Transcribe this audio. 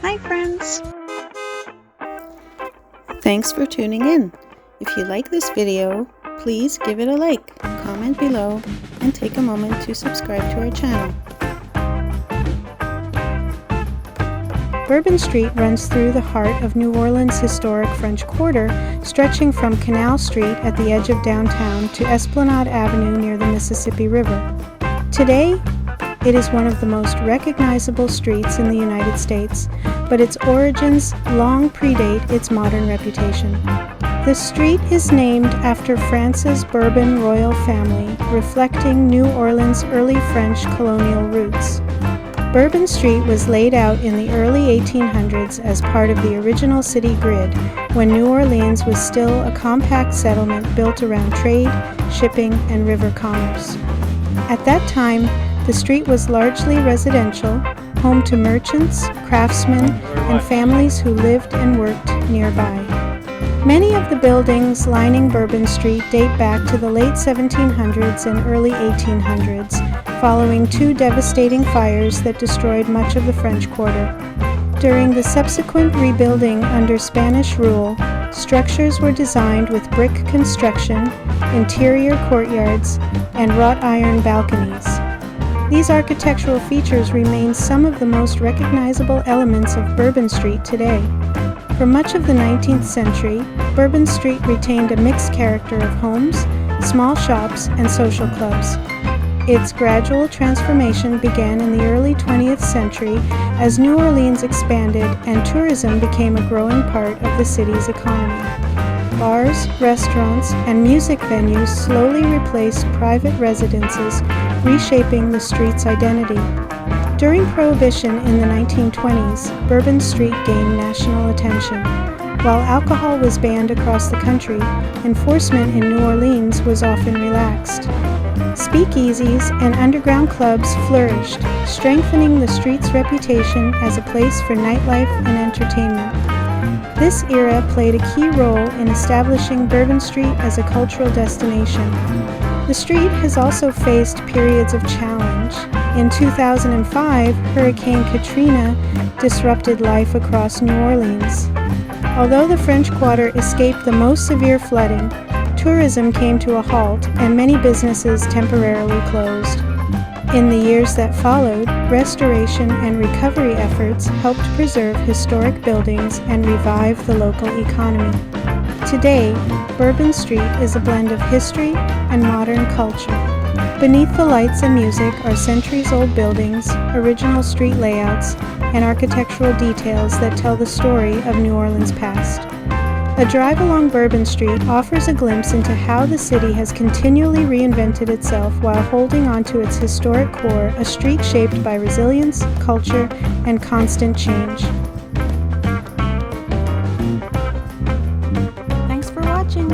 Hi friends! Thanks for tuning in. If you like this video, please give it a like, comment below, and take a moment to subscribe to our channel. Bourbon Street runs through the heart of New Orleans' historic French Quarter, stretching from Canal Street at the edge of downtown to Esplanade Avenue near the Mississippi River. Today, it is one of the most recognizable streets in the United States, but its origins long predate its modern reputation. The street is named after France's Bourbon royal family, reflecting New Orleans' early French colonial roots. Bourbon Street was laid out in the early 1800s as part of the original city grid, when New Orleans was still a compact settlement built around trade, shipping, and river commerce. At that time, the street was largely residential, home to merchants, craftsmen, and families who lived and worked nearby. Many of the buildings lining Bourbon Street date back to the late 1700s and early 1800s, following two devastating fires that destroyed much of the French Quarter. During the subsequent rebuilding under Spanish rule, structures were designed with brick construction, interior courtyards, and wrought iron balconies. These architectural features remain some of the most recognizable elements of Bourbon Street today. For much of the 19th century, Bourbon Street retained a mixed character of homes, small shops, and social clubs. Its gradual transformation began in the early 20th century as New Orleans expanded and tourism became a growing part of the city's economy. Bars, restaurants, and music venues slowly replaced private residences, reshaping the street's identity. During Prohibition in the 1920s, Bourbon Street gained national attention. While alcohol was banned across the country, enforcement in New Orleans was often relaxed. Speakeasies and underground clubs flourished, strengthening the street's reputation as a place for nightlife and entertainment. This era played a key role in establishing Bourbon Street as a cultural destination. The street has also faced periods of challenge. In 2005, Hurricane Katrina disrupted life across New Orleans. Although the French Quarter escaped the most severe flooding, tourism came to a halt and many businesses temporarily closed. In the years that followed, restoration and recovery efforts helped preserve historic buildings and revive the local economy. Today, Bourbon Street is a blend of history and modern culture. Beneath the lights and music are centuries-old buildings, original street layouts, and architectural details that tell the story of New Orleans' past. A drive along Bourbon Street offers a glimpse into how the city has continually reinvented itself while holding on to its historic core, a street shaped by resilience, culture, and constant change. Thanks for watching!